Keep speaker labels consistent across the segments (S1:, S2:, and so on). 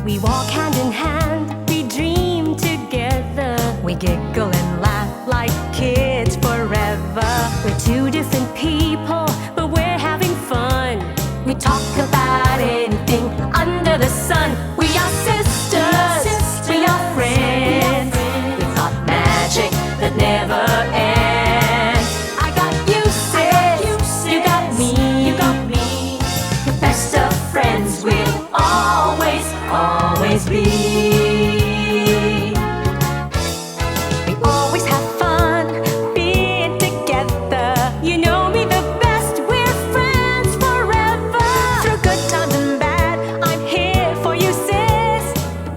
S1: We walk hand in hand, we dream together. We giggle and laugh like kids forever. We're two different people, but we're having fun. We talk about anything under the sun. We are sisters, we are friends. We've got magic that never ends. I got you, sis, you got me. The best of friends will always be. We always have fun being together. You know me the best, we're friends forever. Through good times and bad, I'm here for you, sis.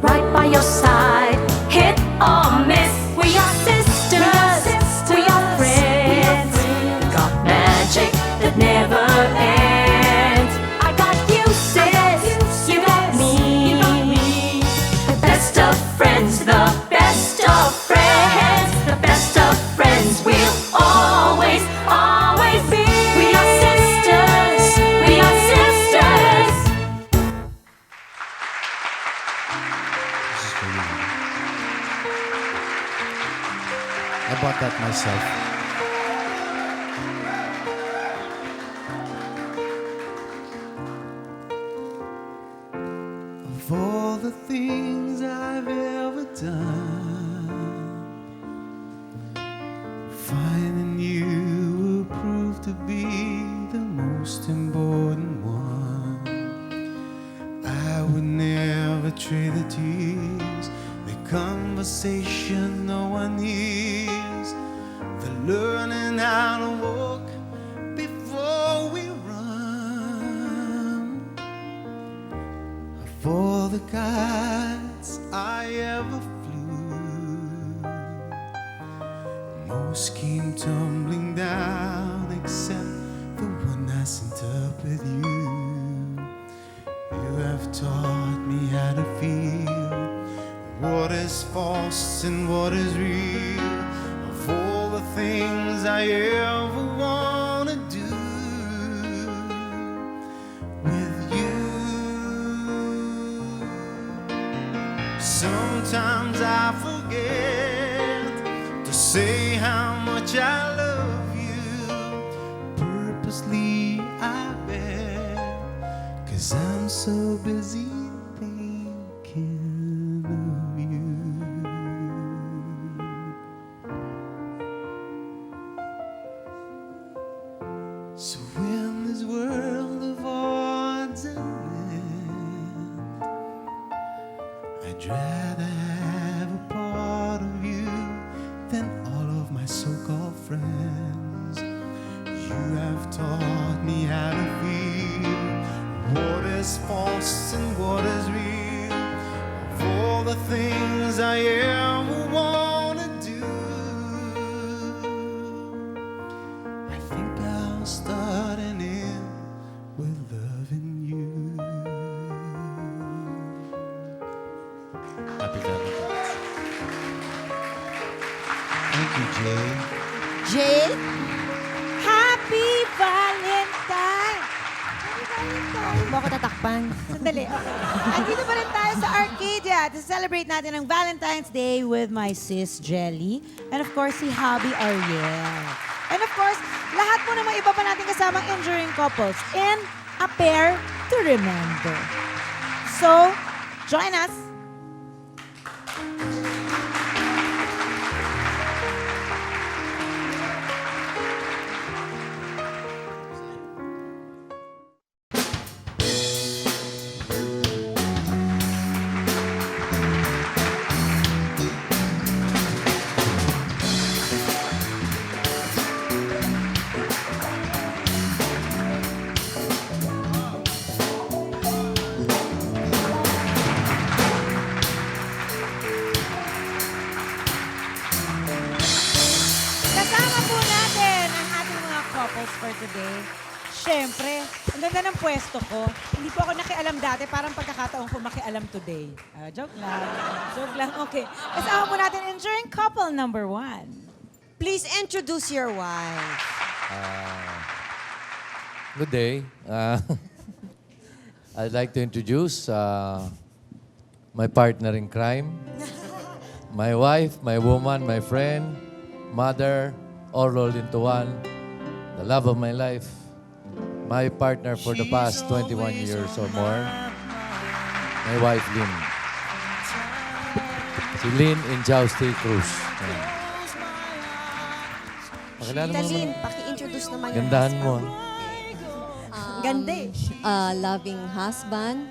S1: Right by your side, hit or miss. We are sisters, we are friends. Got magic that never ends. I got you, sis, you got me. The best of friends, the best of friends. The best of friends will always be. We are sisters, we are sisters.
S2: This is for you. I bought that myself. Of all the things I've ever done, finding you will prove to be the most important one. I would never trade the tears, the conversation no one hears, the learning how to walk before we run. Of all the kites I ever flew, most came tumbling down except the one I sent up with you. You have taught me how to feel what is false and what is real. Of all the things I ever want to do with you, sometimes I forget to say how much I love you. Purposely I bet, 'cause I'm so busy thinking of you. So when this world of odds and ends, I'd rather have a part of you than all of my so-called friends. You have taught me how to feel what is false and what is real. Of all the things I ever want to do, I think I'll start and end with loving you. Happy Valentine's. Thank you, Jay.
S3: Jay, happy Valentine! Happy Valentine!
S4: Huwag mo ako tatakpan.
S3: Sandali. Andito pa rin tayo sa Arcadia to celebrate natin ang Valentine's Day with my sis Jelly and of course si Hobby Ariel. And of course, lahat po ng mga iba pa natin kasamang enduring couples in A Pair to Remember. So, join us. Kasama po natin ang ating mga couples for today. Siyempre, ang ganda ng pwesto ko. Hindi po ako nakialam dati, parang pagkakataon ko makialam today. Joke lang. Joke lang. Okay. Kasama po natin enduring couple number 1.
S4: Please introduce your wife.
S5: Good day. I'd like to introduce my partner in crime, my wife, my woman, my friend, mother, all rolled into one, the love of my life, my partner for the past 21 years or more, my wife, Lynn. Si Lynn Injausti Cruz. Ayan. Pakilala mo
S4: Talin,
S5: naman.
S4: paki-introduce naman yung
S5: Gandahan mo.
S4: Ganda eh.
S6: A loving husband,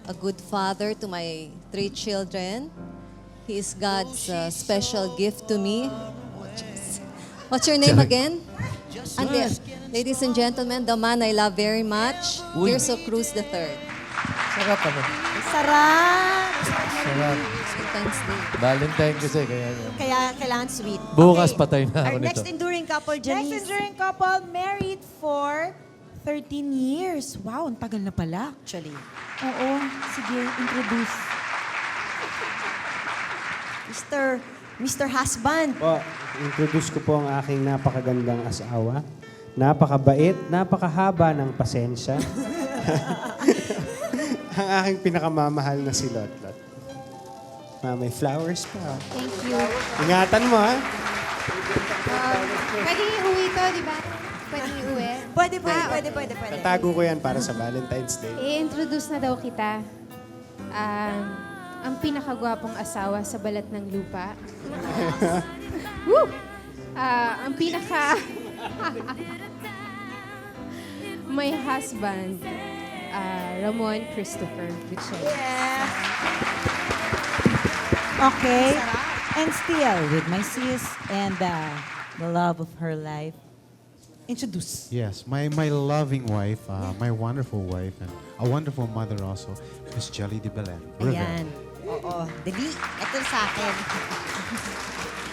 S6: a good father to my 3 children. He is God's special gift to me. Oh, jeez. What's your name again? Ande, ladies and gentlemen, the man I love very much,
S5: Uy.
S6: Tirso Cruz III.
S5: Sarap ano.
S3: Sarap!
S5: Sarap.
S6: Thanks, Day.
S5: Valentine kasi, kaya yun.
S4: Kaya kailangan sweet.
S5: Bukas patay na ako
S4: Our next
S5: nito.
S4: enduring couple, Janice.
S3: Next enduring couple, married for 13 years. Wow, ang tagal na pala.
S4: Actually.
S3: Oo, sige, introduce.
S4: Mr. Husband.
S7: Po, introduce ko po ang aking napakagandang asawa. Napakabait, napakahaba ng pasensya. Ang aking pinakamamahal na si Lotlot. May flowers pa.
S8: Thank you.
S7: Ingatan mo, ha?
S8: Pwede iuwi to, di ba? Pwede iuwi.
S4: Pwede.
S7: Tatago ko yan para sa Valentine's Day.
S8: I-introduce na daw kita. Ang pinakagwapong asawa sa balat ng lupa. Woo! Ang pinaka... My husband, Ramon Christopher Gutierrez.
S3: Okay. And still with my sis and the love of her life. Introduce.
S2: Yes, my loving wife, my wonderful wife, and a wonderful mother also, Miss Jelly de Belen.
S4: Ayan. Oo. Dali. Ito sa akin.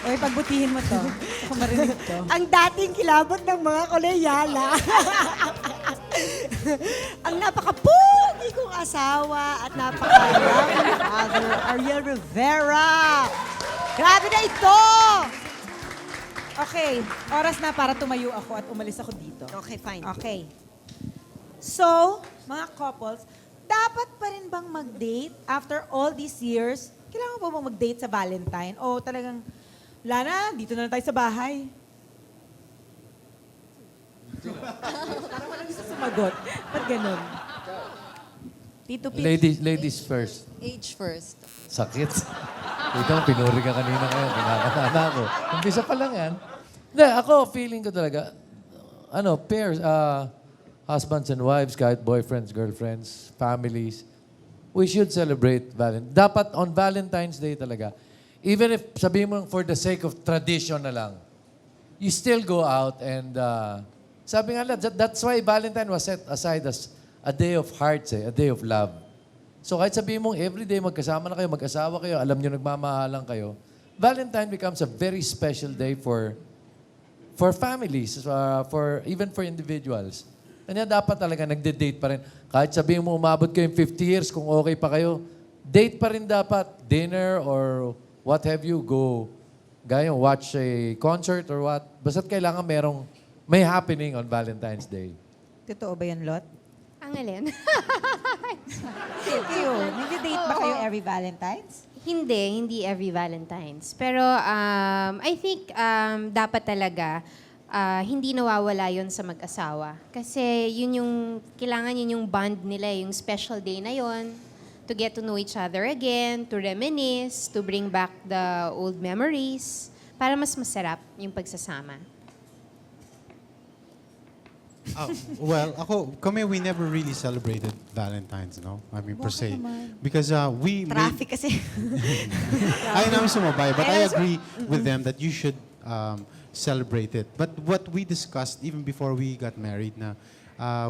S3: Oy, pagbutihin mo to. Ako marinig to.
S4: Ang dating kilabot ng mga koleyala. Ang napaka-pugi kong asawa at napaka-loving father, Ariel Rivera. Grabe na ito!
S3: Okay, oras na para tumayo ako at umalis ako dito.
S4: Okay, fine.
S3: Okay. So, mga couples, dapat pa rin bang mag-date after all these years? Kailangan ba bang mag-date sa Valentine? O talagang, wala na, dito na lang tayo sa bahay? Parang walang gusto sumagot. Ba't ganun? Tito Pete.
S5: Ladies first.
S6: Age first.
S5: Sakit. Ito, pinuri ka kanina kayo. Kinakatana ko. Umpisa pa lang yan. Hindi, ako, feeling ko talaga, pairs, husbands and wives, kahit boyfriends, girlfriends, families, we should celebrate Valentine's. Dapat on Valentine's Day talaga, even if sabihin mo for the sake of tradition na lang, you still go out and sabi nga lang, that's why Valentine was set aside as a day of hearts, a day of love. So kahit sabihin mong everyday magkasama na kayo, mag-asawa kayo, alam nyo nagmamahalan kayo, Valentine becomes a very special day for families, even for individuals. Kanya dapat talaga nagde-date pa rin. Kahit sabihin mo umabot kayo 50 years, kung okay pa kayo, date pa rin dapat. Dinner or what have you, go. Gaya, watch a concert or what. Basta't kailangan may happening on Valentine's Day.
S3: Totoo ba yan, Lot?
S8: Ang alin?
S3: Kayo, nagde-date ba kayo every Valentine's?
S8: Hindi every Valentine's. Pero I think dapat talaga hindi nawawala yon sa mag-asawa. Kasi kailangan yun yung bond nila, yung special day na yon, to get to know each other again, to reminisce, to bring back the old memories, para mas masarap yung pagsasama.
S2: We never really celebrated Valentine's, no? I mean, per se. Because we made...
S4: Traffic kasi.
S2: Ayaw namin sumabay, but I agree with them that you should celebrate it. But what we discussed even before we got married na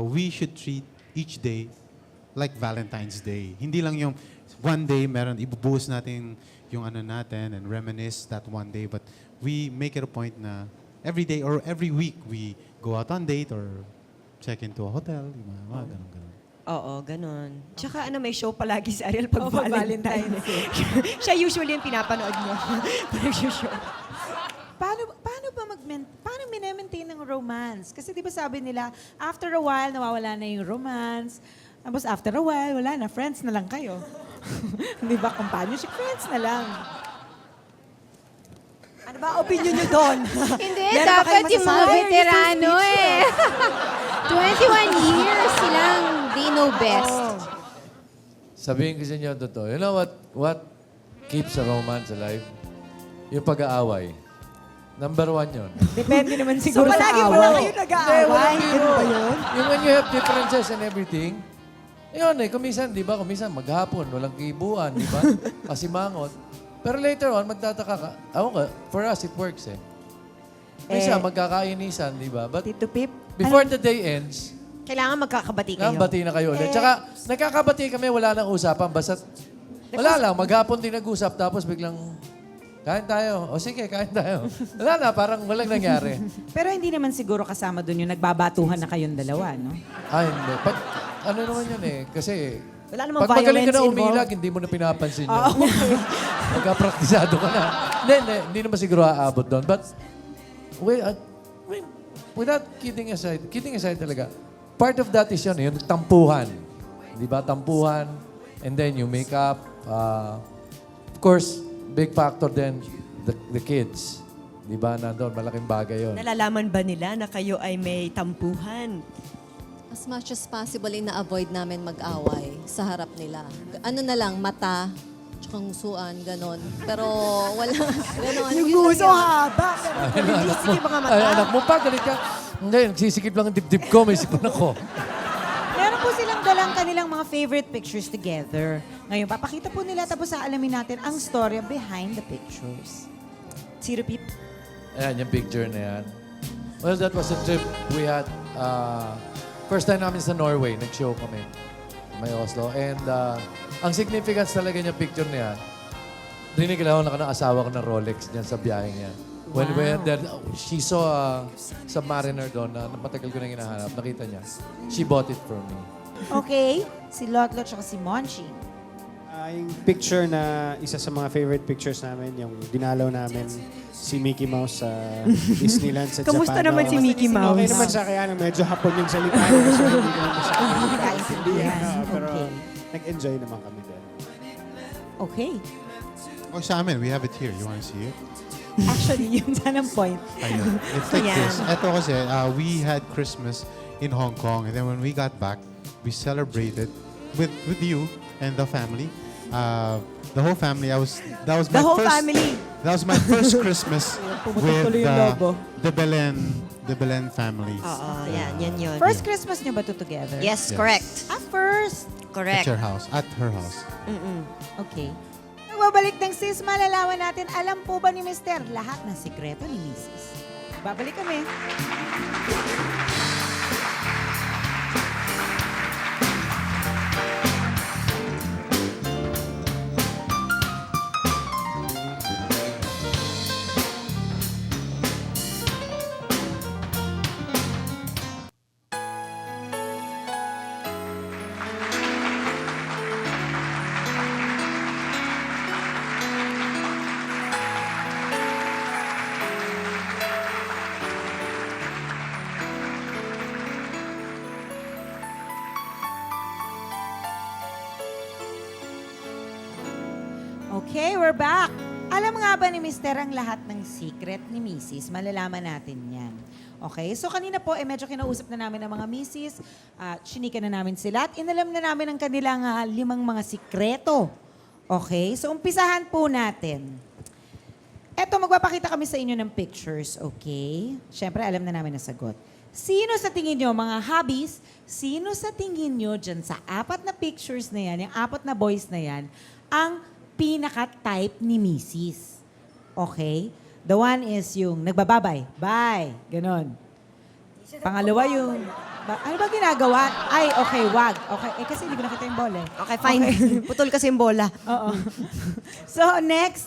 S2: we should treat each day like Valentine's Day. Hindi lang yung one day meron ibubuhos natin yung natin and reminisce that one day, but we make it a point na every day or every week we go out on date or check into a hotel, mga ganun.
S4: Oo, ganun. Tsaka may show palagi si Ariel pag
S3: pag
S4: Valentine. Siya usually yung pinapanood mo. Show.
S3: Paano minemaintain ng romance? Kasi di ba sabi nila, after a while, nawawala na yung romance. Tapos after a while, wala na, friends na lang kayo. Di ba? Companionship, friends na lang.
S4: Ano ba opinion nyo doon?
S8: Hindi,
S4: Meron ba
S8: dapat
S4: kayong
S8: yung mga
S4: masasabi?
S8: veterano eh. 21 years silang they know best.
S5: Sabihin ko sa inyo totoo. You know what keeps a romance alive? Yung pag-aaway. Number 1 yun.
S3: Depende naman
S4: So
S3: siguro sa
S4: palagi
S3: awa.
S4: pala kayo nag-aaway. Ganun ba yun?
S5: Yung when you have differences and everything, yun eh, kumisan, di ba? Kumisan, maghapon, walang kibuan, di ba? Kasimangot. Pero later on, magtataka ka. Ako ka, for us, it works eh. Minsan, magkakainisan, di ba? But
S3: Tito Pip,
S5: before the day ends,
S4: Kailangan magkakabati kayo.
S5: bati na kayo ulit. Tsaka, nagkakabati kami, wala nang usapan. Basta, wala lang, maghapon din nag-usap, tapos biglang, kain tayo. O sige, kain tayo. Wala na, parang walang nangyari.
S3: pero hindi naman siguro kasama doon yung nagbabatuhan na kayong dalawa, no?
S5: Ay, hindi. Ano naman yun eh, kasi
S4: Wala namang
S5: pag magaling ka
S4: violence
S5: na
S4: involved.
S5: umilag, hindi mo na pinapansin yun. Magkapraktisado ka na. Hindi naman siguro aabot doon. But, without kidding aside talaga, part of that is yun, yung tampuhan. Di ba? Tampuhan, and then you make up. Of course, big factor then, the kids. Di ba? Nandun, malaking bagay yun.
S4: Nalalaman ba nila na kayo ay may tampuhan?
S6: As much as possible, ina-avoid namin mag-away sa harap nila. Ano na lang, mata, tsaka ngusuan, ganon. Pero wala, ganon.
S4: Yung
S6: Yun lang
S4: gusto
S6: yun.
S4: haba. Pero nilisikip mga mata.
S5: Ay, anak mo pa, galit ka. Hindi, nagsisikip lang ang dibdib ko, may sipon ako.
S3: Meron po silang dalang kanilang mga favorite pictures together. Ngayon, papakita po nila tapos aalamin natin ang storya behind the pictures.
S4: Zero Pip.
S5: Ayan, yung picture na yan. Well, that was a trip we had. First time namin sa Norway, nag-show kami. May Oslo. And ang significance talaga niya picture na yan, rinig lang ako na asawa ko ng Rolex niyan sa biyaheng yan. When we went there, she saw a submariner doon na matagal ko na hinahanap. Nakita niya. She bought it for me.
S3: Okay, si Lotlot at si Monchi.
S7: Yung picture na isa sa mga favorite pictures namin, yung dinalaw namin si Mickey Mouse sa Disneyland sa Japan.
S4: Kamusta naman si Mickey Mouse?
S7: Okay naman sa kaya, medyo hapon yung salita niya. So hindi ko naman siya
S3: Kaintindihan.
S7: Pero
S3: Okay.
S7: nag-enjoy naman kami din.
S3: Okay.
S2: Oh, sa amin, we have it here. You want to see it?
S3: Actually, yun sana ang point.
S2: Ayun. It's like
S4: Ayan.
S2: this. Ito kasi, we had Christmas in Hong Kong. And then when we got back, we celebrated with you and the family. The whole family. That was my
S4: The whole
S2: first,
S4: family.
S2: That was my first Christmas with
S3: tuloy yung lobo.
S2: the Belen family.
S4: Oo, yan yun.
S3: First Christmas nyo ba to together?
S4: Yes,
S2: Yes.
S4: correct.
S3: First.
S2: At
S4: Correct.
S2: your house. At her house.
S3: Okay. Nagbabalik ng sis, malalaman natin, alam po ba ni Mister lahat ng sikreto ni Mrs.? Babalik kami. Okay, we're back. Alam nga ba ni Mister ang lahat ng secret ni Mrs.? Malalaman natin yan. Okay, so kanina po, medyo kinausap na namin ang mga Mrs. Chinika na namin sila at inalam na namin ang kanilang 5 mga sikreto. Okay, so umpisahan po natin. Eto, magpapakita kami sa inyo ng pictures, okay? Siyempre, alam na namin ang sagot. Sino sa tingin nyo, mga hobbies, sino sa tingin nyo dyan sa 4 na pictures na yan, yung 4 na boys na yan, ang pinaka-type ni Mrs. Okay? The one is yung nagbababay. Bye. Ganon. Pangalawa yung... ano ba ginagawa? Ay, okay, wag. Okay, kasi hindi ko nakita yung bola.
S4: Okay, fine. Putol kasi yung bola.
S3: Oo. So, next,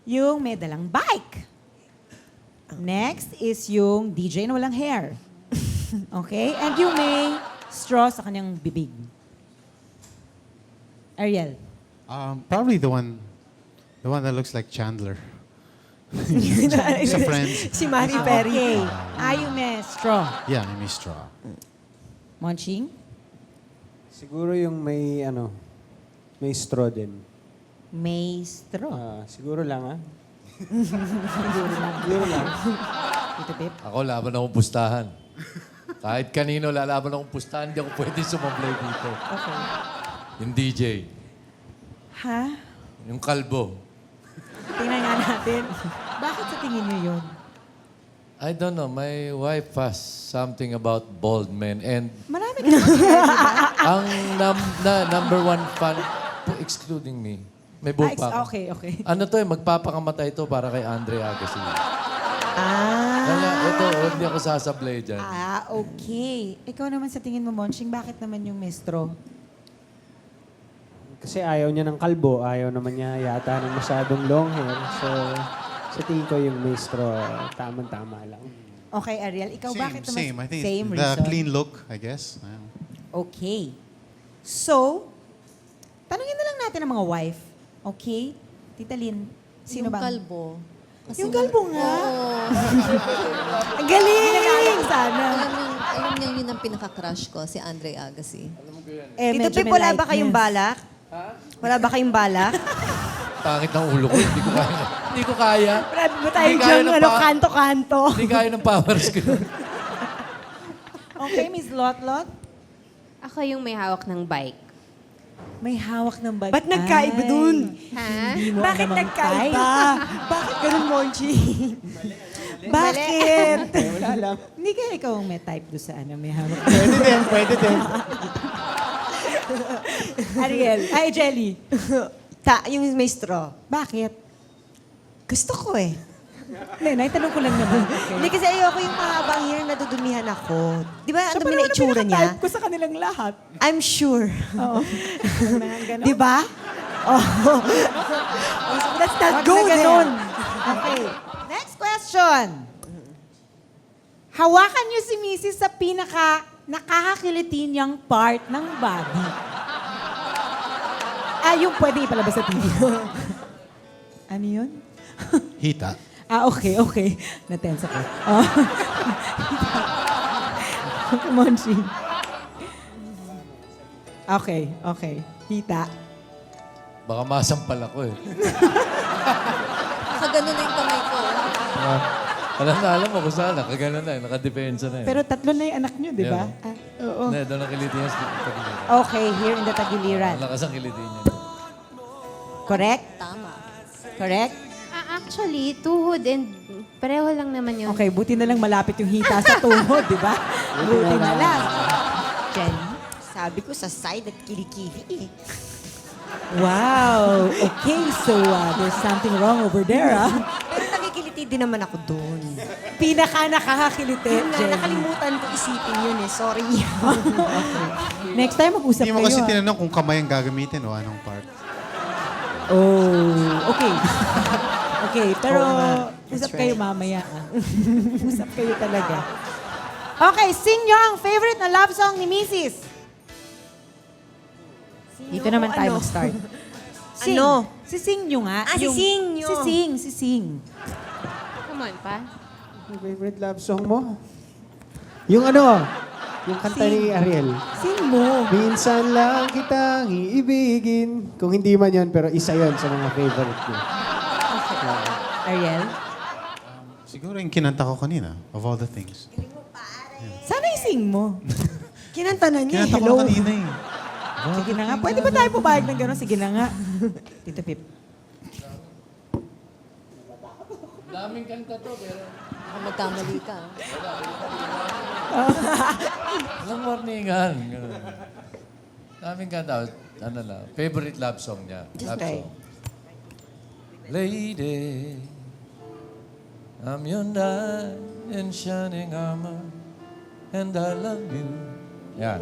S3: yung may dalang bike. Next is yung DJ na walang hair. Okay? And yung may straw sa kanyang bibig. Ariel.
S2: Probably the one that looks like Chandler. Sa Friends.
S4: Si Mari Perry.
S3: Okay. Yung may straw.
S2: Yeah, may straw.
S3: Monching?
S7: Siguro yung may May straw din.
S3: Maestro.
S7: Siguro lang, ha?
S3: Tito Pip.
S5: Ako, laban akong pustahan. Kahit kanino lalaban akong pustahan, hindi ako pwede sumablay dito.
S3: Okay.
S5: Yung DJ,
S3: Ha?
S5: yung kalbo.
S3: Tingnan nga natin. Bakit sa tingin niyo yun?
S5: I don't know, my wife has something about bald men and
S3: Marami ka naman.
S5: ang number one fan, excluding me, may buhok pa ako.
S3: Okay, okay.
S5: Ano to magpapakamatay to para kay Andre Agassi.
S3: Ah.
S5: Kaya ito, hindi ako sasablay dyan.
S3: Okay. Ikaw naman sa tingin mo, Monching, bakit naman yung maestro?
S7: Kasi ayaw niya ng kalbo, ayaw naman niya yata ng masyadong long hair. So, sa tingin ko yung maestro, tamang-tama lang.
S3: Okay, Ariel, ikaw bakit naman?
S2: Same. I think
S3: Same
S2: the
S3: reason.
S2: clean look, I guess. Ayan.
S3: Okay. So, tanungin na lang natin ang mga wife. Okay? Tita Lynn, sino
S6: yung
S3: ba?
S6: kalbo. Kasi
S3: Yung kalbo nga.
S6: Oo.
S3: Ang galing! Sana.
S6: Alam niyo yun ang pinaka-crush ko, si Andre Agassi.
S3: Eh,
S4: Tito
S3: medyo
S4: Pip,
S3: may
S4: wala ba
S3: lightness.
S4: kayong balak? Wala ba kayong balak?
S5: Pangit ng ulo ko, hindi ko kaya. Hindi ko kaya.
S3: Marami ba tayo
S5: Hindi kaya
S3: dyan,
S5: ng
S3: ano,
S5: pa-
S3: kanto-kanto?
S5: Hindi kaya ng powers ko.
S3: Okay, Miss Lotlot?
S8: Ako yung may hawak ng bike.
S3: May hawak ng bag.
S4: Ba't nagkaiba
S3: Ay,
S4: dun?
S8: Ha?
S3: Hindi mo
S4: Bakit
S3: namang
S4: nagkaiba? Bakit ganun, Monchi?
S3: Bakit?
S7: Wala lang.
S3: Hindi kaya ikaw ang may type doon sa ano, may hawak.
S7: Pwede din.
S3: Ariel, ay Jelly.
S4: Yung may straw.
S3: Bakit?
S4: Gusto ko eh.
S3: Hindi, naitanong ko lang naman.
S4: Hindi kasi ayoko yung mahabang hair na dudumihan ako. Di ba ang
S3: Siya pa
S4: dumi
S3: naman
S4: na
S3: ang
S4: itsura niya?
S3: pinaka-type ko sa kanilang lahat.
S4: I'm sure.
S3: Oo. Ganon.
S4: Di ba? Oh. So let's not
S3: Wag
S4: go
S3: na
S4: there.
S3: ganon. Okay. Next question. Hawakan niyo si Mrs. sa pinaka nakakakiliti niyang part ng body. Yung pwede ipalabas sa TV. Ano yun?
S2: Hita.
S3: Okay. Natense ako. Oh. Come on, Shi. Okay. Hita.
S5: Baka masampal ako eh.
S6: Nakaganon na yung kamay ko.
S5: Alam mo kung saan, nakaganon na eh, nakadepensa na eh.
S3: Pero tatlo na yung anak niyo, di ba?
S5: Yeah.
S3: Oo.
S5: Hindi, doon ang kiliti niya sa tagiliran.
S3: Okay, here in the Tagiliran.
S5: Ang lakas ang kiliti niya.
S3: Correct?
S6: Tama.
S3: Correct?
S8: Actually, tuhod and pareho lang naman yung...
S3: Okay, buti na lang malapit yung hita sa tuhod, di ba? Buti na lang.
S4: Jenny, sabi ko sa side at kilikili eh.
S3: Wow. Okay, so there's something wrong over there, ah.
S4: Pero nakikiliti din naman ako doon.
S3: Pinaka nakakakiliti,
S4: Yun na,
S3: Jenny.
S4: nakalimutan ko isipin yun eh. Sorry.
S3: Next time, mag-usap
S2: Hindi mo
S3: kayo,
S2: kasi
S3: ah.
S2: tinanong kung kamay ang gagamitin o anong part.
S3: Oh, okay. Okay, pero
S4: Oo nga.
S3: usap
S4: That's
S3: kayo
S4: right.
S3: mamaya. Usap kayo talaga. Okay, sing nyo ang favorite na love song ni Mrs. Dito naman tayo
S4: Ano?
S3: mag-start. Sing.
S4: Ano?
S3: Sising nyo nga.
S4: Sising nyo.
S3: Sising.
S8: Come on, pa.
S7: Yung favorite love song mo? Yung ano? Yung kanta ni Ariel.
S3: Sing mo.
S7: Minsan lang kitang iibigin. Kung hindi man yun, pero isa yun sa mga favorite ko.
S3: Ariel?
S2: Siguro yung kinanta ko kanina, of all the things.
S3: Sana ising mo.
S4: Kinanta na niya.
S2: Kinanta ko
S4: Hello.
S2: na kanina eh.
S3: Sige na nga. Pwede ba tayo pumayag ng gano'n? Sige na nga. Tito Pip.
S5: Daming kanta to, pero
S6: Baka magkamali ka.
S5: walang warningan. Ganun. Daming kanta. Ano lang, favorite love song niya. Love
S3: try.
S5: song. Lady, I'm your knight in shining armor, and I love you. Yan.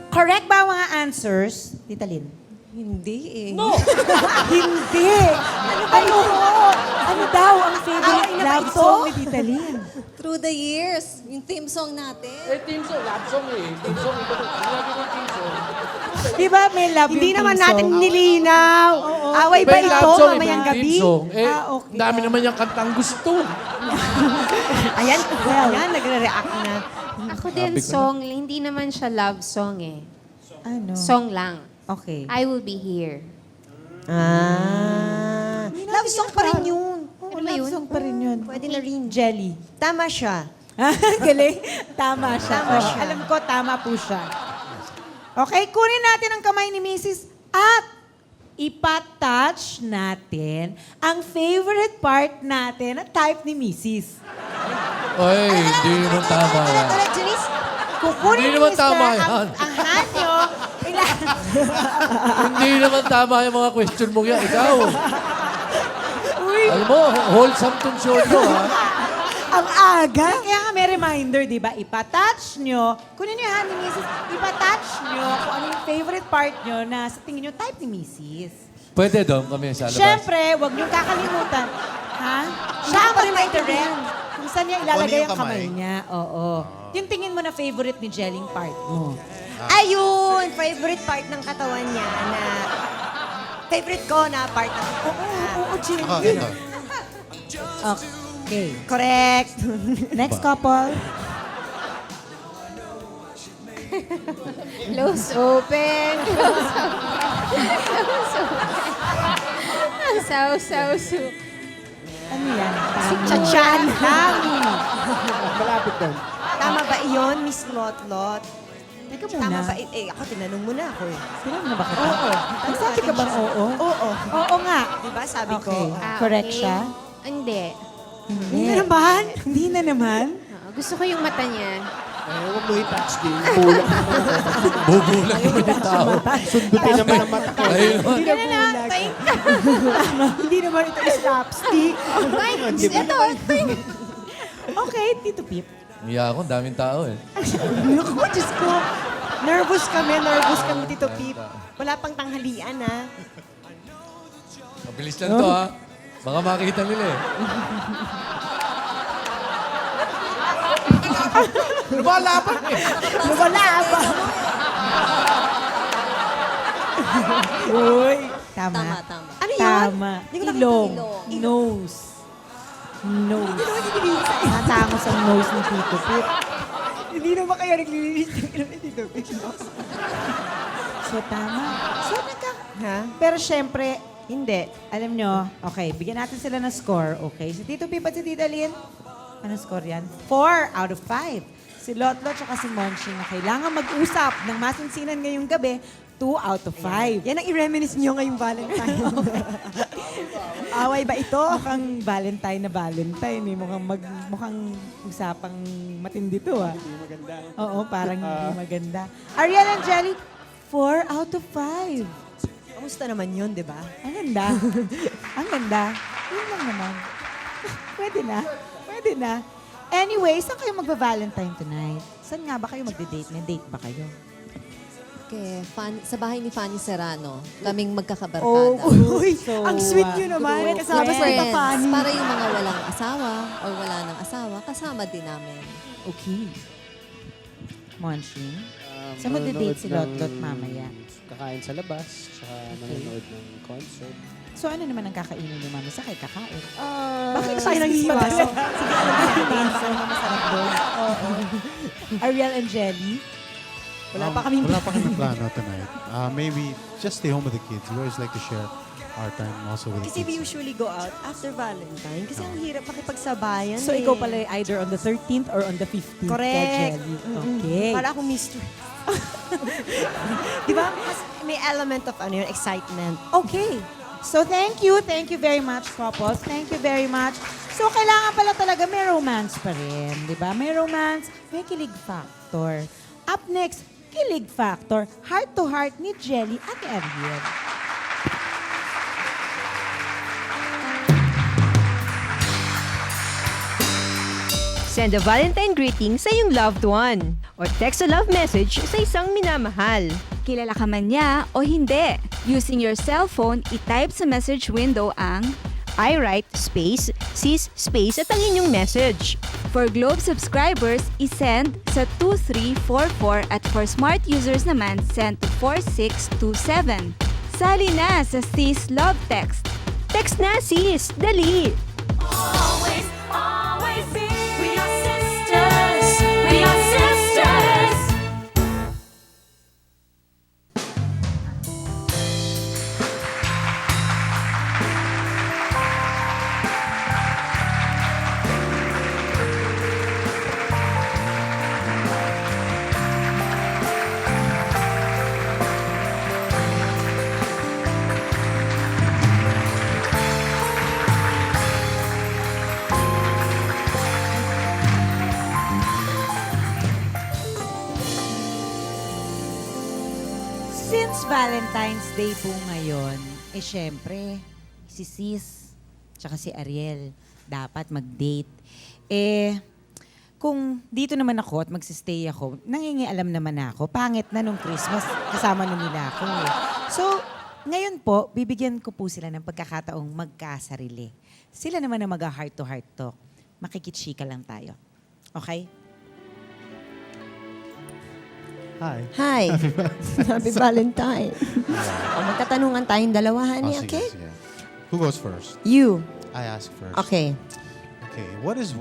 S3: Correct ba ang mga answers, Tita Lynn?
S6: Hindi eh.
S3: Hindi! Ano daw ang favorite love song ni Tita Lynn?
S6: Through the years, yung theme song natin.
S5: Team song, love song eh. Team song, ito. Sinabi ko team song.
S3: Di ba may love
S4: Hindi
S3: yung
S4: naman
S3: team
S4: natin
S3: song?
S4: nilinaw. Away ba
S5: May
S4: ito
S5: love song,
S4: mamayang
S5: may
S4: gabi?
S5: team song. Eh,
S3: okay.
S5: dami naman yung kantang gusto.
S4: Ayan, nagre-react na.
S8: Ako din
S5: Sabi ko na.
S8: song, hindi naman siya love song eh.
S3: Ano?
S8: Song lang.
S3: Okay.
S8: I will be here.
S4: Love song pa rin yun.
S3: Oo,
S8: Ano ba
S3: love
S8: yun?
S3: song pa rin yun.
S4: Pwede na rin.
S3: Jelly.
S4: Tama siya.
S3: Galing. Tama siya.
S4: Tama
S3: Oo,
S4: siya.
S3: Alam ko, tama po siya. Okay, kunin natin ang kamay ni Mrs. at ipatouch natin ang favorite part natin at type ni Mrs.
S5: Oy, hindi naman tama yan.
S4: Ulit, Janice.
S3: Kukunin
S5: Hindi
S3: ni
S5: naman
S3: Mr.
S5: tama
S3: ang,
S5: yan.
S3: ang hand nyo.
S5: Hindi naman tama yung mga question mo yan. Ikaw.
S3: Uy,
S5: Alam mo, wholesome tong show nyo, ha?
S3: ang aga. Kaya nga may reminder, di ba? Ipatouch nyo. Kunin nyo yung hand ni Mrs. Ipatouch nyo kung ano yung favorite part nyo na sa tingin nyo type ni Mrs.
S5: Pwede doon kami sa labas.
S3: Siyempre, huwag niyong kakalimutan. Ha? Siya ang mag-direct kung saan niya ilalagay
S2: Kung ano
S3: ang
S2: yung
S3: kamay
S2: kamay?
S3: niya. Oo. Yung tingin mo na favorite ni Jelling part mo.
S4: Ayun, favorite part ng katawan niya na favorite ko na part ng
S3: Oo, Jelly.
S2: Ako, ito.
S3: Okay.
S4: Correct.
S3: Next couple.
S8: Close open. Close open. Close open. Ang saw-saw-su.
S3: Ano yan?
S4: Chachan.
S7: Malapit doon.
S4: Tama ba iyon, Miss Lotlot?
S3: Teka
S4: Tama
S3: muna.
S4: ba? Ako, tinanong mo na ako eh.
S3: Tinanong na ba kita?
S4: Oo.
S3: Nagsabi ka bang oo?
S4: Oo.
S3: Oo nga.
S4: Diba sabi ko?
S3: Okay.
S8: Ah,
S3: Correct
S8: okay.
S3: siya?
S8: Hindi.
S3: Hindi na naman. Hindi na naman.
S8: Gusto ko yung mata niya.
S7: Huwag mo i-touch din. Bulag naman ako.
S5: Bubulag naman yung tao.
S7: Sundutin naman ang mata ko.
S5: Ayun naman.
S3: Hindi na naman. Hindi naman ito slapstick.
S4: Ito.
S3: Okay, Tito Pip.
S5: Umiyak ako, daming tao eh.
S4: Naku, Diyos ko. Nervous kami, Tito Pip. Wala pang tanghalian, ha?
S5: Mabilis lang to, ha? Baka makita nila eh. Lumalaban eh.
S3: Lumalaban. Uy. Tama.
S6: Tama, tama.
S4: Ano yun?
S3: Tama.
S4: Hindi ko nakita
S3: Ilong.
S4: ilong.
S3: Nose. Nose. Natangos ang nose ni Tito Pip.
S4: Hindi naman kayo naglilinis ng ilong ni Tito Pip.
S3: So, tama. So,
S4: Ha?
S3: Pero syempre, hindi. Alam nyo, okay, bigyan natin sila ng score, okay? Si Tito Pip at si Tita Lynn, ano score yan? 4 out of 5. Si Lotlot at si Monching na kailangan mag-usap ng masinsinan ngayong gabi, 2 out of 5.
S4: Yan ang i-reminisce nyo ngayong Valentine. Away ba ito?
S3: Mukhang Valentine na Valentine eh. Mukhang usapang matindi to ah.
S7: Hindi maganda.
S3: Oo, parang hindi maganda. Ariel and Jelly, 4 out of 5.
S4: Kamusta naman yun, di ba?
S3: Ang ganda. Ang ganda. Yun lang naman. Pwede na. Pwede na. Anyway, saan kayo magba-Valentine tonight? Saan nga ba kayo magde-date? May date ba kayo?
S6: Okay, sa bahay ni Fanny Serrano, kaming magkakabarkada.
S3: uy, so,
S4: Ang sweet nyo naman.
S3: good
S4: Kasama si
S3: friends.
S4: Tita Fanny.
S6: Para yung mga walang asawa or wala ng asawa, kasama din namin.
S3: Okay. Monching? Saan
S7: Manonood
S3: magde-date si
S7: ng
S3: Lotlot mamaya?
S7: Kakain sa labas, saka manonood ng concert.
S3: So ano naman ang kakainin niyo, mami? Saan kayo kakain?
S4: Bakit tayo nanghihiwaso?
S3: Sige, alam natin. Baka masarap doon. Oo. Ariel and Jelly?
S4: Wala pa kaming
S2: Wala pa kami plano tonight. Maybe just stay home with the kids. We always like to share our time also with the
S4: Kasi we
S2: kids.
S4: usually go out after Valentine kasi ang hirap makipagsabayan
S3: So
S4: eh.
S3: ikaw pala either on the 13th or on the 15th?
S4: Correct.
S3: Ka, Jelly. Okay.
S4: Para akong mystery. Di ba? Mas may element of ano yun, excitement.
S3: Okay. So thank you very much, couples. Thank you very much. So kailangan pala talaga may romance pa rin, di ba? May romance, may kilig factor. Up next, kilig factor, heart to heart ni Jelly at Ariel.
S9: Send a Valentine greeting sa iyong loved one or text a love message sa isang minamahal.
S10: Kilala ka man niya o hindi. Using your cellphone, i-type sa message window ang
S9: I write space, sis space at ang inyong message.
S10: For Globe subscribers, i-send sa 2344 at for smart users naman, send to 4627. Sali na sa Sis Love Text.
S9: Text na sis, dali!
S1: Always, always be. We are sisters. We are sisters.
S3: Since Valentine's Day po ngayon, syempre, si Sis, tsaka si Ariel, dapat mag-date. Kung dito naman ako at magsistay ako, nangingialam naman ako, pangit na nung Christmas, kasama na nila ako eh. So, ngayon po, bibigyan ko po sila ng pagkakataong magkasarili. Sila naman na mag-heart to heart talk. Makikitsika lang tayo. Okay?
S2: Hi.
S4: Hi. Happy Valentine. Magtatanungan tayong dalawa, honey, okay?
S2: Sige. Who goes first?
S4: You.
S2: I ask first.
S4: Okay.
S2: Okay, what is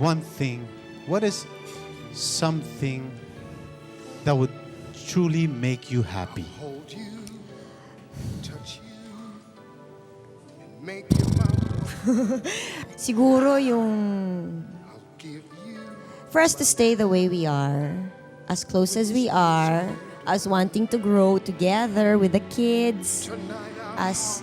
S2: something that would truly make you happy?
S4: Siguro yung for us to stay the way we are, as close as we are, as wanting to grow together with the kids, as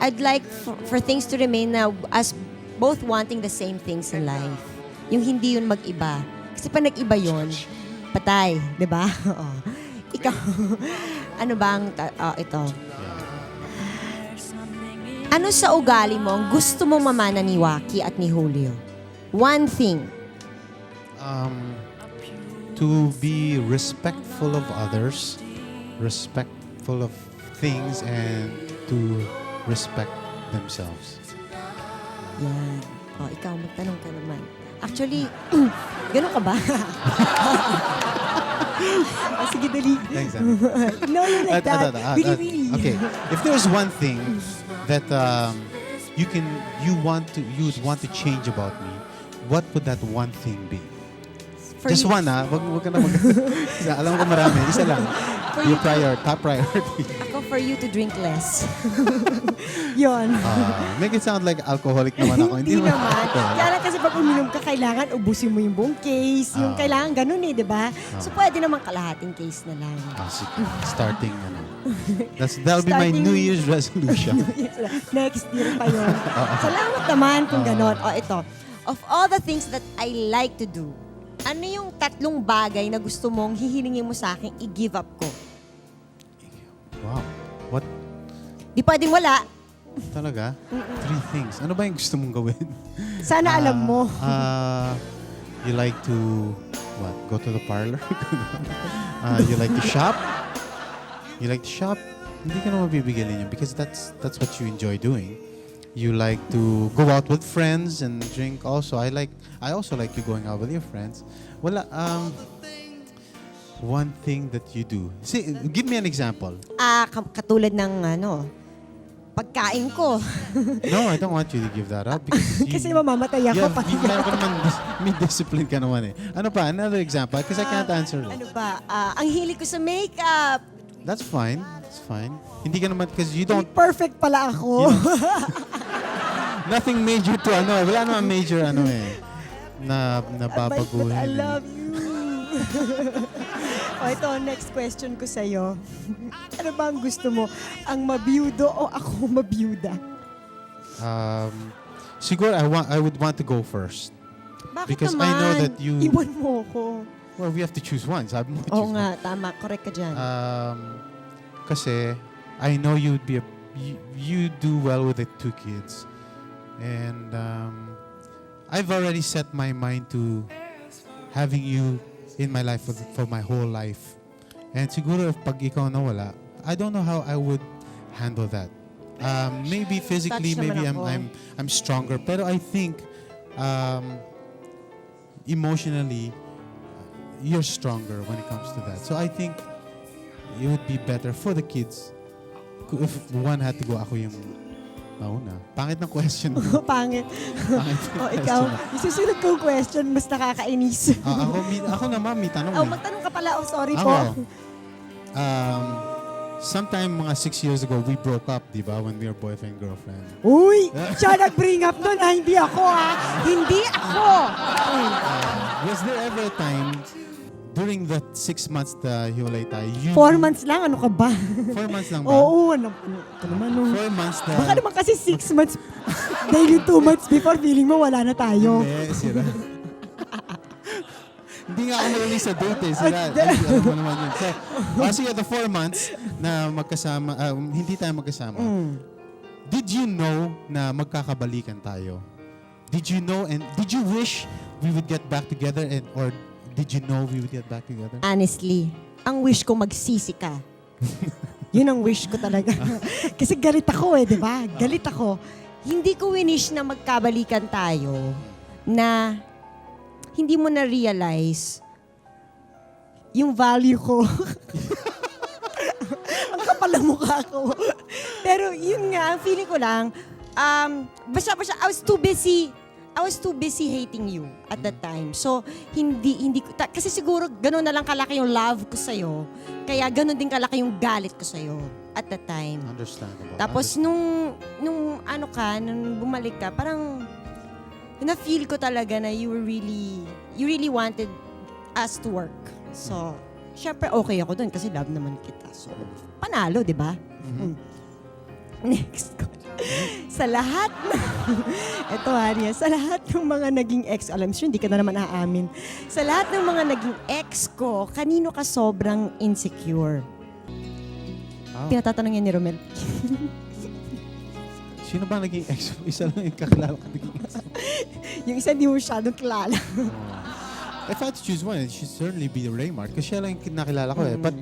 S4: I'd like for things to remain na as both wanting the same things in life. Yung hindi yun mag-iba. Kasi pag nag-iba yun, patay, di ba? Oh. Ikaw, ano bang, ito. Ano sa ugali mo ang gusto mo mamana ni Waki at ni Julio? One thing.
S2: To be respectful of others, respectful of things, and to respect themselves.
S4: Yan. O, ikaw, magtanong ka naman. Actually, gano'n ka ba? Sige, dali.
S2: Thanks, Annie.
S4: No, you're like that. Bili-bili.
S2: Okay, if there's one thing that you'd want to change about me, what would that one thing be? Just one, ha? Wag ka na alam ko marami. Isa lang. Your top priority.
S4: Ako, for you to drink less. Yon.
S2: Make it sound like alcoholic naman ako.
S4: Hindi naman. Kaya lang kasi pag uminom ka, kailangan ubusin mo yung buong case. Yung kailangan ganun eh, di ba? So, pwede naman kalahating case na lang.
S2: Sige. Starting, that'll be my New Year's resolution.
S4: Next year pa yun. Salamat naman kung ganon. O, ito. Of all the things that I like to do, ano yung 3 bagay na gusto mong hihilingin mo sa akin, i-give up ko?
S2: Wow. What?
S4: Di pwedeng wala.
S2: Talaga? 3 things. Ano ba yung gusto mong gawin?
S4: Sana alam mo.
S2: You like to, go to the parlor? You like to shop? You like to shop? Hindi ka naman bibigyan yun because that's what you enjoy doing. You like to go out with friends and drink also. I also like you going out with your friends. Wala, one thing that you do. See, give me an example.
S4: Katulad ng pagkain ko.
S2: No, I don't want you to give that up. Because
S4: Kasi mamamatay ako.
S2: Meron ka naman, may discipline ka naman eh. Ano pa? Another example? Because I can't answer it.
S4: Ano ba? Ang hilig ko sa makeup.
S2: That's fine. It's fine. Hindi ka naman, because you don't...
S4: Perfect pala ako.
S2: Nothing major to wala naman major na babaguhin.
S4: I love you. O ito, next question ko sa'yo. Ano ba ang gusto mo? Ang mabiyudo o ako mabiyuda?
S2: Siguro I would want to go first.
S4: Bakit
S2: Because
S4: naman?
S2: I know that you...
S4: Iwan mo ko.
S2: Well, we have to choose one. Sabi mo,
S4: Oo
S2: choose
S4: nga, tama. Correct ka dyan.
S2: Kasi I know you do well with the 2 kids. And I've already set my mind to having you in my life for my whole life. And siguro if pag ikaw nawala, I don't know how I would handle that. Maybe physically,
S4: Touch
S2: maybe
S4: naman
S2: I'm stronger. Pero I think emotionally, you're stronger when it comes to that. So I think it would be better for the kids if one had to go, ako yung mauna. Pangit ng question mo.
S4: Pangit.
S2: Pangit ng
S4: O ikaw,
S2: question.
S4: isusunod kong question, mas nakakainis.
S2: Ako naman, may tanong
S4: Oh,
S2: eh.
S4: magtanong ka pala. Oh, sorry
S2: Ako,
S4: po.
S2: sometime mga 6 years ago, we broke up, di ba? When we were boyfriend-girlfriend.
S4: Uy, siya nag-bring up nun. Hindi ako, Hindi ako.
S2: Was there ever a time during the 6 months na hiwalay tayo,
S4: 4 months lang, ano ka ba?
S2: 4 months lang ba?
S4: Oo, ano ito naman.
S2: 4 months na...
S4: Baka naman kasi 6 months, daily 2 months before, feeling mo wala na tayo.
S2: Hindi, sira. Hindi nga ako marunong sa date eh. Sila, alam mo naman yun. So, kasi the 4 months na magkasama, hindi tayo magkasama, did you know na magkakabalikan tayo? Did you know and did you wish we would get back together or did you know we would get back together?
S4: Honestly, ang wish ko magsisi ka. Yun ang wish ko talaga. Kasi galit ako di ba? Galit ako. Hindi ko winish na magkabalikan tayo na hindi mo na-realize yung value ko. Ang kapal ng mukha ko. Pero yun nga, ang feeling ko lang, basta I was too busy hating you at that time. So, hindi ko, kasi siguro ganun na lang kalaki yung love ko sa'yo. Kaya ganun din kalaki yung galit ko sa'yo at that time.
S2: Understandable.
S4: Tapos nung bumalik ka, parang na-feel ko talaga na you really wanted us to work. So, syempre okay ako dun kasi love naman kita. So, panalo, di ba? Next ko. Sa lahat eto Arya, sa lahat ng mga naging ex, alam mo, hindi ka na naman aamin. Sa lahat ng mga naging ex ko, kanino ka sobrang insecure? Pinatatanong yan ni Romel.
S2: Sino ba naging ex? Isa lang yung kakilala ko naging ex.
S4: Yung isa di mo masyadong kilala.
S2: If I had to choose one, it should certainly be Raymart kasi siya lang yung nakilala ko eh. But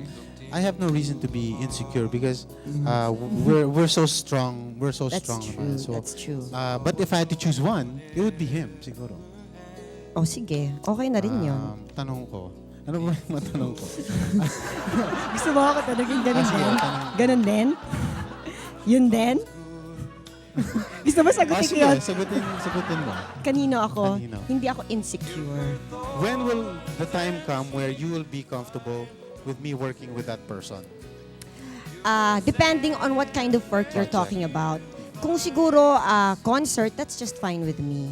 S2: I have no reason to be insecure because we're so strong. We're so
S4: That's
S2: strong.
S4: true.
S2: naman. So,
S4: That's true.
S2: But if I had to choose one, it would be him, siguro.
S4: Oh, sige. Okay na rin yun.
S2: Tanong ko. Ano ba yung matanong ko?
S4: Gusto mo ako tanongin ganun
S2: sige,
S4: din?
S2: tanong.
S4: Ganun din? Yun din? Gusto mo sagutin ko
S2: Sige,
S4: yun?
S2: sagutin mo.
S4: Kanino ako?
S2: Kanino?
S4: Hindi ako insecure.
S2: When will the time come where you will be comfortable with me working with that person?
S4: Depending on what kind of work you're
S2: Project.
S4: talking about. Kung siguro concert, that's just fine with me.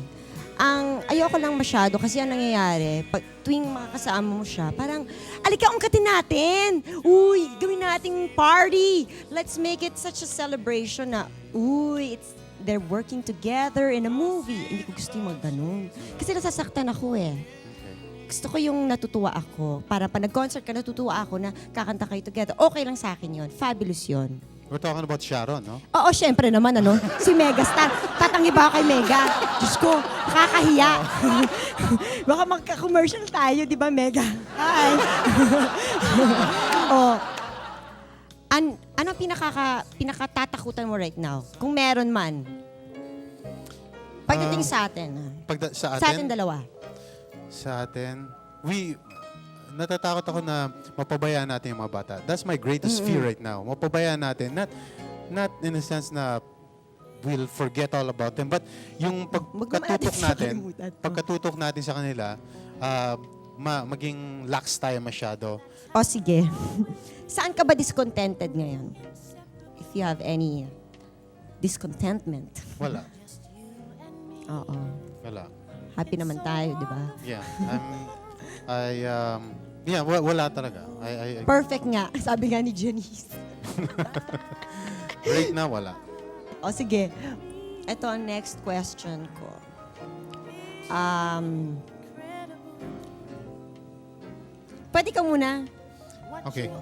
S4: Ang ayoko lang masyado kasi ang nangyayari, pag tuwing makakasama mo siya, parang, alika, ungkatin natin! Uy, gawin nating party! Let's make it such a celebration na, they're working together in a movie. Hindi ko gusto yung mga ganun. Kasi nasasaktan ako eh. Gusto ko yung natutuwa ako. Para pa nag-concert ka, natutuwa ako na kakanta kayo together. Okay lang sa akin yun. Fabulous yun.
S2: We're talking about Sharon, no?
S4: Oo, syempre naman, si Megastar. Tatangi ba ako kay Mega? Diyos ko, nakakahiya. Baka magka-commercial tayo, di ba, Mega? Hi! Ano pinakatatakutan mo right now? Kung meron man. Pagdating sa atin.
S2: Sa
S4: Sa atin dalawa.
S2: Sa atin, natatakot ako na mapabayaan natin yung mga bata. That's my greatest fear right now. Mapabayaan natin. Not in a sense na we'll forget all about them, but yung pagkatutok natin sa kanila, maging lax tayo masyado.
S4: O sige. Saan ka ba discontented ngayon? If you have any discontentment.
S2: Wala.
S4: Oo.
S2: Wala.
S4: Happy naman tayo, di ba?
S2: Yeah. Wala talaga.
S4: Perfect nga. Sabi nga ni Janice.
S2: Right now, wala.
S4: O sige. Ito ang next question ko. Pwede ka muna.
S2: Okay.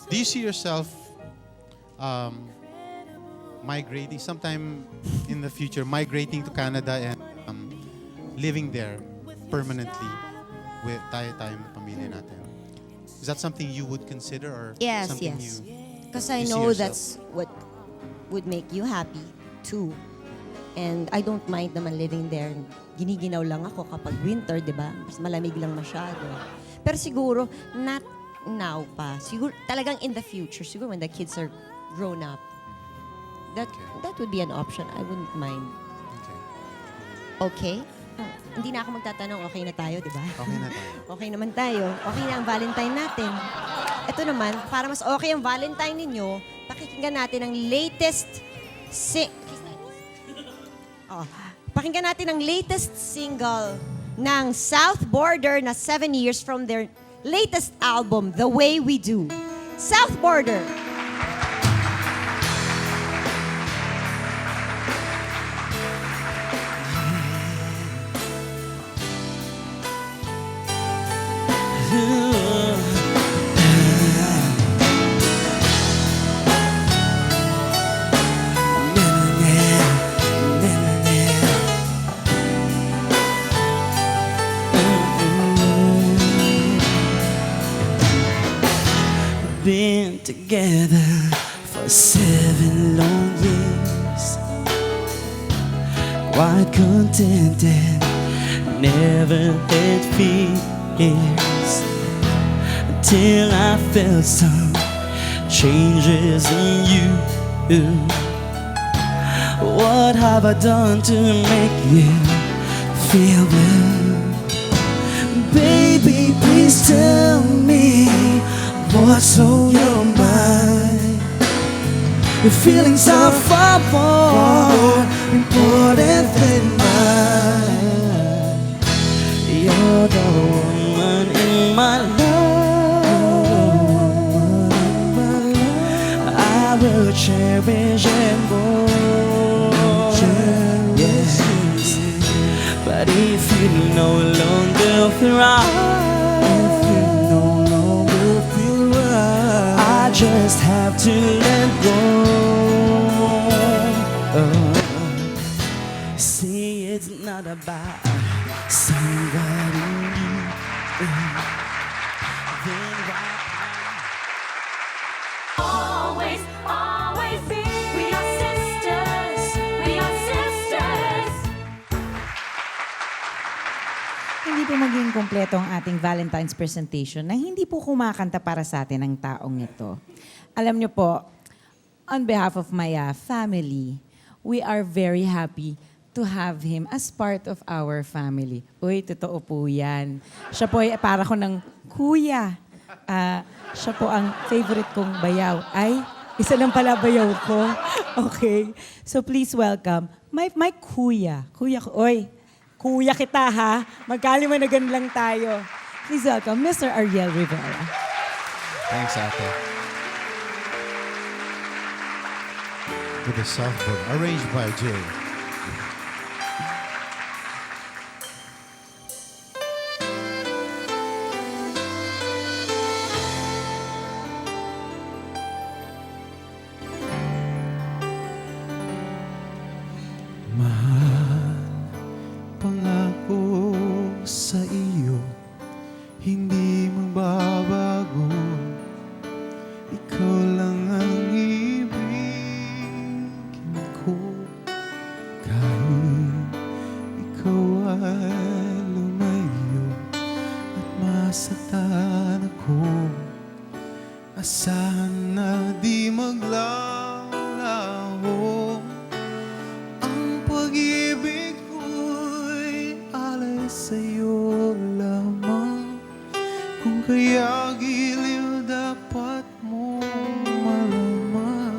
S2: Do you see yourself migrating sometime in the future, migrating to Canada and living there permanently with tayong pamilya natin? Is that something you would consider or
S4: Yes,
S2: something
S4: yes.
S2: you
S4: Because I
S2: you see
S4: know
S2: yourself?
S4: that's what would make you happy too. And I don't mind naman living there. Giniginaw lang ako kapag winter, di ba? Mas malamig lang masyado. Pero siguro, not now pa. Siguro, talagang in the future, siguro when the kids are grown up, that would be an option. I wouldn't mind. Okay? Hindi na ako magtatanong, okay na tayo, di ba?
S2: Okay na tayo.
S4: Okay naman tayo. Okay na ang Valentine natin. Ito naman, para mas okay ang Valentine ninyo, pakikinggan natin ang latest pakinggan natin ang latest single ng South Border na 7 years from their latest album, The Way We Do. South Border.
S2: together for 7 long years. Quite contented, never had fears, until I felt some changes in you. What have I done to make you feel blue? Baby, please tell me what's on your mind. Your feelings are far more important than mine. You're the woman in my life. I will cherish and more. Yes. But if you no longer feel right, I just have to let go. See, it's not about somebody new. Then why
S1: Always, always be. We are sisters. We are sisters.
S3: Hindi po maging kompleto ang ating Valentine's presentation na hindi po kumakanta para sa atin ang taong ito. Alam niyo po, on behalf of my family, we are very happy to have him as part of our family. Uy, totoo po yan. Siya po ay para ko ng kuya. Siya po ang favorite kong bayaw. Ay, isa lang pala bayaw ko. Okay. So please welcome my kuya. Kuya ko. Oy, kuya kita ha. Magkalimanagan lang tayo. Please welcome Mr. Ariel Rivera.
S11: Thanks, ate. With a soft book arranged by Jay.
S2: pangako sa iyo hindi magbabago. Ikaw lang ang ibigin ko. Kahit ikaw ay lumayo at masaktan ako, asahan na di maglalaho. Ang pag-ibig ko'y alay sa'yo lamang. Kung kaya giliw dapat mo malaman.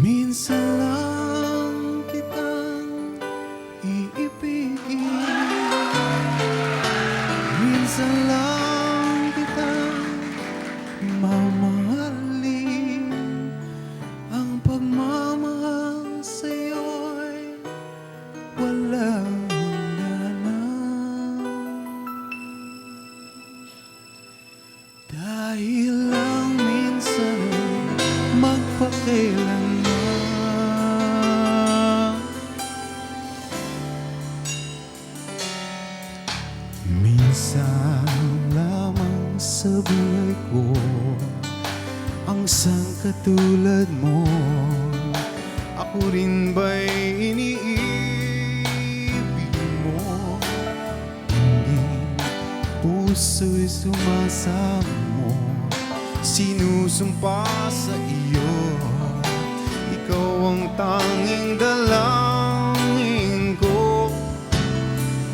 S2: Minsan lang kitang iibigin. Minsan lang kitang mamahalin. Ang pagmamahal sa'yo'y walang hangganan. Dahil lang minsan magpakailanman. Minsan lamang sa buhay ko ang sangkatulad mo. Ako rin ba'y iniibig mo? Hindi puso'y sumasamo. Sinusumpa sa iyo, ikaw ang tanging dalangin ko.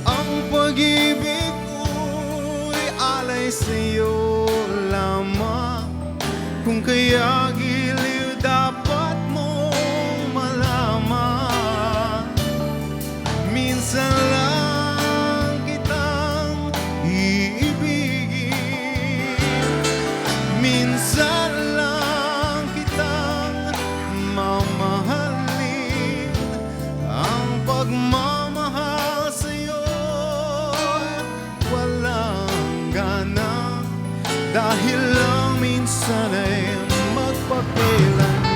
S2: Ang pag-ibig ko'y alay sa'yo lamang. Kung kaya giliw dapat mong malaman. Minsan lang kitang iibigin. Minsan lang kitang mamahalin. Ang pagmamahal sa'yo walang ganang. Dahil lang minsan ay magpakailanman.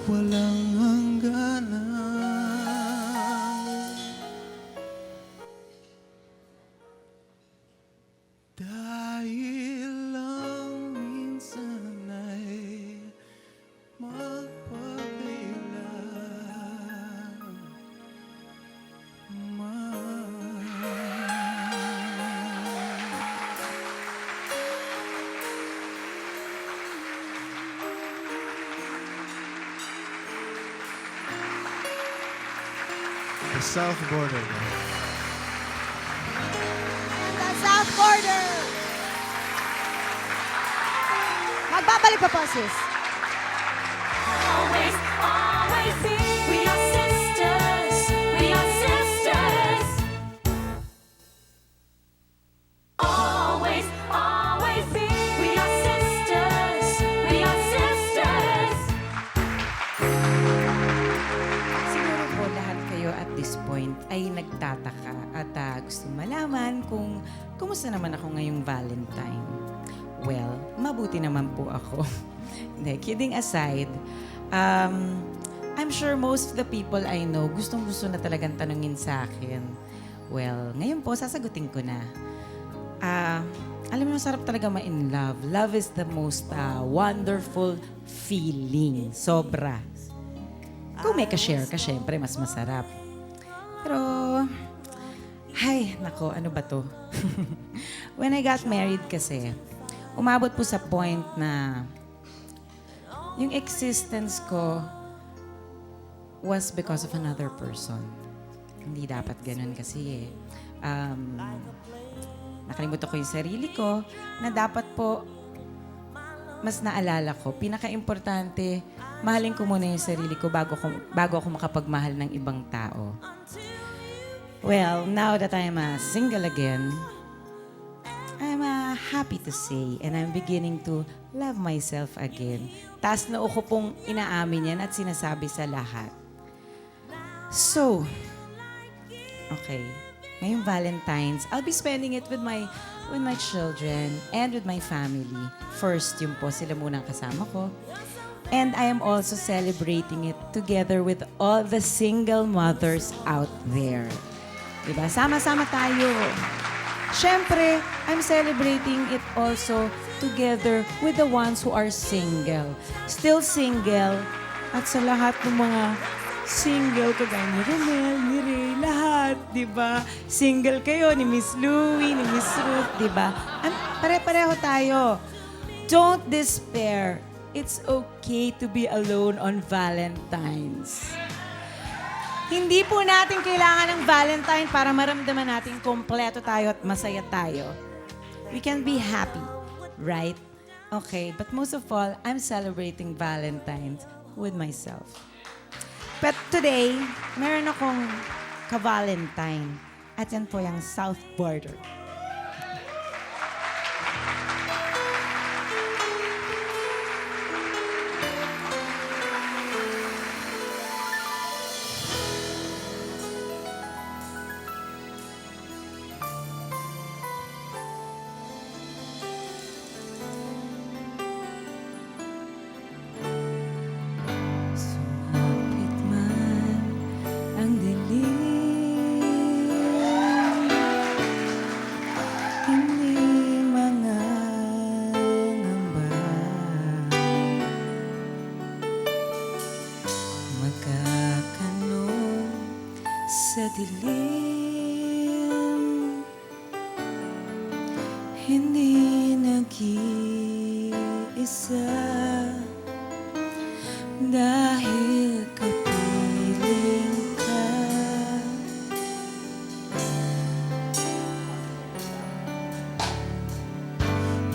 S2: walang hangganan. Dahil lang minsan ay magpakailan.
S11: The south border.
S3: The South Border! Magbabalik pa po, sis.
S1: Always, always be. We are sisters. We are sisters. Always, always be. We are sisters. We are sisters.
S3: Siguro po lahat kayo at this point ay nagtataka at gusto malaman kung kumusta naman ako ngayong Valentine. Well, mabuti naman po ako. Hindi, kidding aside, I'm sure most of the people I know gustong-gusto na talagang tanungin sa akin. Well, ngayon po, sasagutin ko na. Alam mo, sarap talaga ma-in love. Love is the most wonderful feeling. Sobra. Kung may ka-share ka, syempre, mas masarap. Pero, ay, nako, ano ba to? When I got married kasi, umabot po sa point na yung existence ko was because of another person. Hindi dapat ganun kasi eh. Nakalimutan ko yung sarili ko na dapat po mas naalala ko. Pinaka-importante, mahalin ko muna yung sarili ko bago ako makapagmahal ng ibang tao. Well, now that I'm single again, I'm happy to say and I'm beginning to love myself again. Taas na ko pong inaamin yan at sinasabi sa lahat. So, okay. Ngayong Valentine's, I'll be spending it with my children and with my family. First, yung po, sila muna ang kasama ko. And I am also celebrating it together with all the single mothers out there. Diba? Sama-sama tayo. Siyempre, I'm celebrating it also together with the ones who are single. Still single. At sa lahat ng mga single, kagaya ni Romel, ni Ray, lahat, di ba? Single kayo, ni Miss Louie, ni Miss Ruth, di ba? Pare-pareho tayo. Don't despair. It's okay to be alone on Valentine's. Hindi po natin kailangan ng Valentine para maramdaman natin kompleto tayo at masaya tayo. We can be happy, right? Okay, but most of all, I'm celebrating Valentine's with myself. But today, meron akong ka-Valentine. At yan po yung South Border. Sumapit man ang dilim, hindi mangangamba. Magkakanong sa dilim, hindi nag-iisa. Dahil kapiling ka.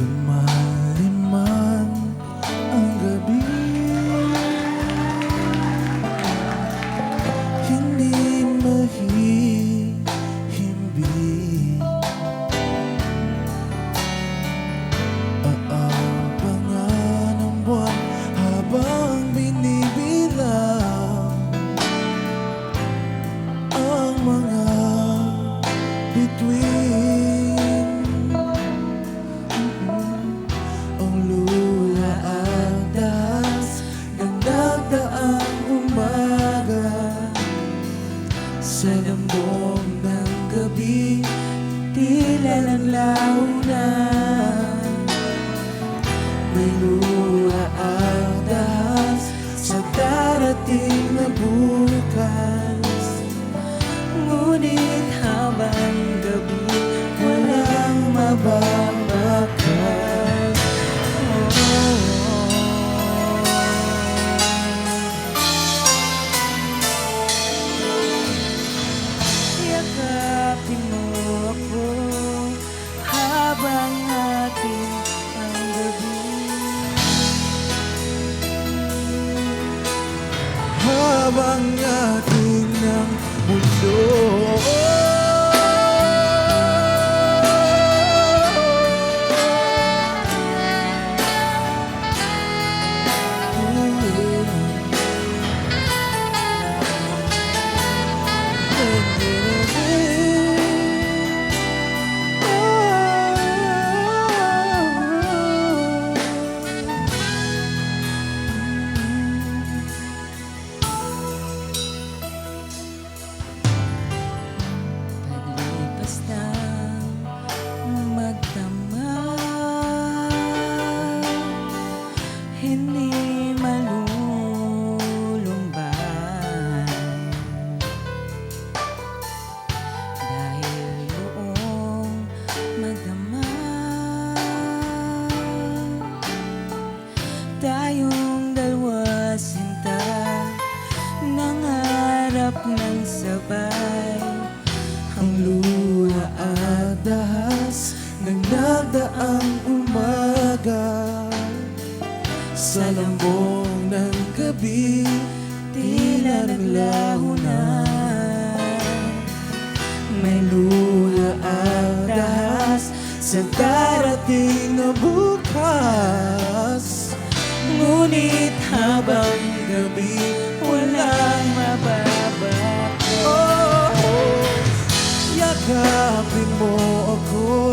S2: Lumalim man ang gabi, hindi mahihimbing. Aabangan ang buwan habang binibira. habang ating ng mundo.
S1: Paglipas ng magdamag, hindi malulumbay. Dahil buong magdamag, tayong dalawa sinta, nangarap ng sabay.
S2: Ang luha at dahas ng nagdaang umaga, sa lambong ng gabi, tila naglaho na. May luha at dahas sa darating na bukas, ngunit habang gabi, walang mababago. Yakapin mo ako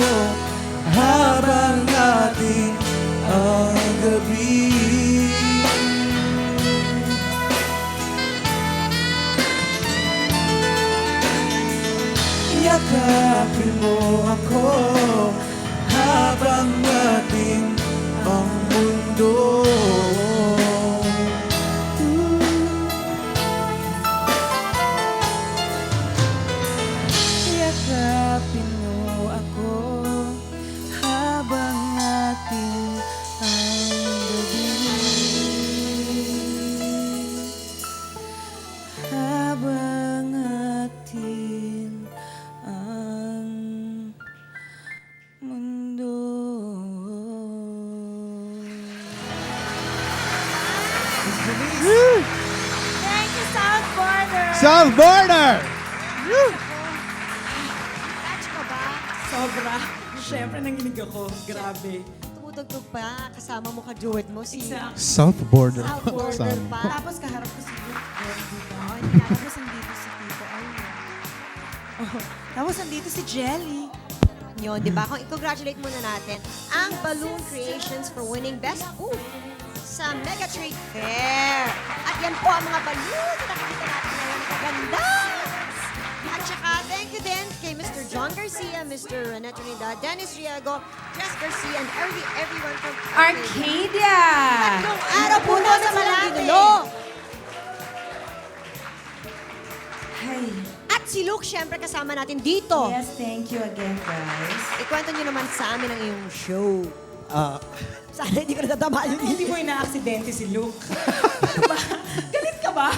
S2: habang ating ang gabi. Yakapin mo ako habang ating ang mundo.
S1: Yakapin mo ako habang ating ang gabi. Habang ating ang mundo.
S3: Thank you, South Border!
S11: South Border!
S3: Catch ka ba?
S12: Sobra. Siyempre, nanginig ako. Grabe.
S3: Tumutugtog pa, kasama mo ka-duet mo si
S11: South Border.
S3: South Border
S11: Sama.
S3: pa.
S12: Tapos kaharap ko si Luke. Tapos andito si Tito. Tapos andito si Jelly.
S4: Yun, di ba? Kung i-congratulate muna natin ang Balloon Creations for winning Best Food sa Mega Trade Fair. At yan po ang mga balloon na nakikita natin ngayon. Ganda! At saka, thank you din kay Mr. John Garcia, Mr. René Trinidad, Dennis Riego, Jess Garcia, and everyone from
S12: Arcadia!
S4: Tatlong araw po na sa Malagulo.
S12: Hi.
S4: At si Luke, syempre kasama natin dito.
S12: Yes, thank you again, guys.
S4: Ikwento nyo naman sa amin ang iyong show.
S7: Ah,
S4: Sana hindi ko natatama yun.
S12: Hindi mo ina-aksidente si Luke. Galit ka ba?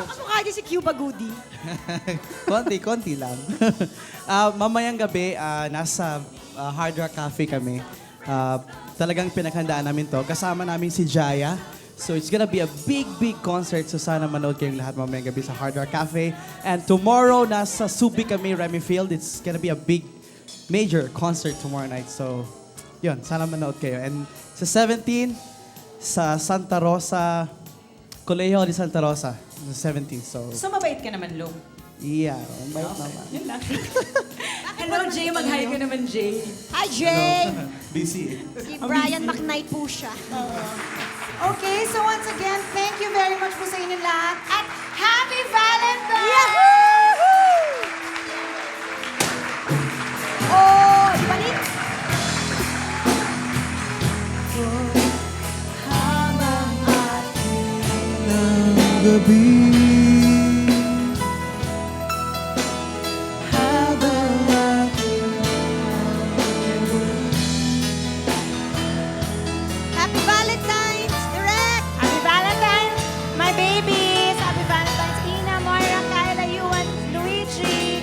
S4: Kamukha niya si Cuba Goody.
S13: Konti lang. Mamayang gabi, nasa Hard Rock Cafe kami. Talagang pinaghandaan namin to. Kasama namin si Jaya. So it's gonna be a big concert. So sana manood kayong lahat mamayang gabi sa Hard Rock Cafe. And tomorrow, nasa Subic kami, Remy Field. It's gonna be a big, major concert tomorrow night. So, yun, sana manood kayo. And sa 17, sa Santa Rosa, Colegio de Santa Rosa, sa 17.
S12: So, mabait ka naman, Luke.
S13: Yeah, bait naman.
S12: Yun lang. Hello, Jay. Mag-hi ka naman, Jay.
S4: Hi, Jay!
S2: Busy.
S4: Si Brian McKnight po siya.
S3: Okay, so once again, thank you very much po sa inyong lahat. At Happy Valentine's!
S4: Oh, di ba, Nick?
S1: Habang ating
S2: Ng gabi,
S1: habang ating
S4: Happy Valentine's, Direct!
S3: Happy Valentine's, my babies! Happy Valentine's, Ina, Moira, Kyla, Yuan, Luigi!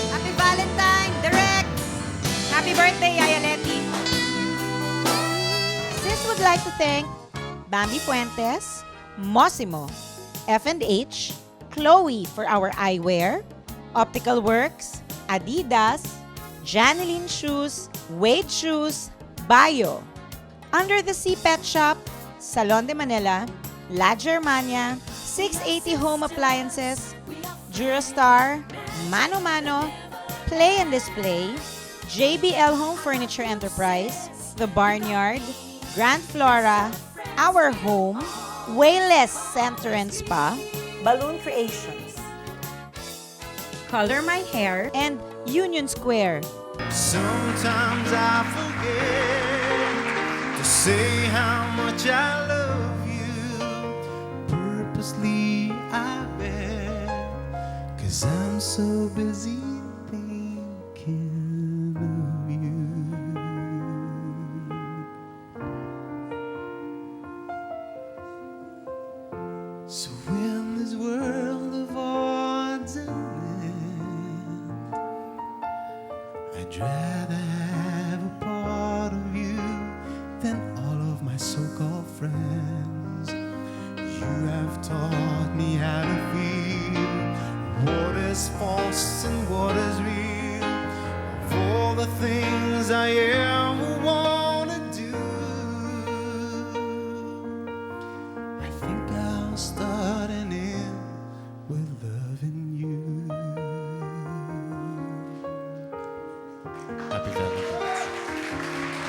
S4: Happy Valentine, Direct!
S3: Happy birthday, Yaya Leti! Sis would like to thank Bambi Fuentes, Mosimo, F&H, Chloe for our eyewear, Optical Works, Adidas, Janeline Shoes, Wade Shoes, Bayo. Under the Sea Pet Shop, Salon de Manila, La Germania, 680 Home Appliances, Durastar, Mano Mano, Play and Display, JBL Home Furniture Enterprise, The Barnyard, Grand Flora, Our Home, Wayless Center and Spa, Balloon Creations, Color My Hair, and Union Square.
S2: Sometimes I forget to say how much I love you. Purposely I bet, 'cause I'm so busy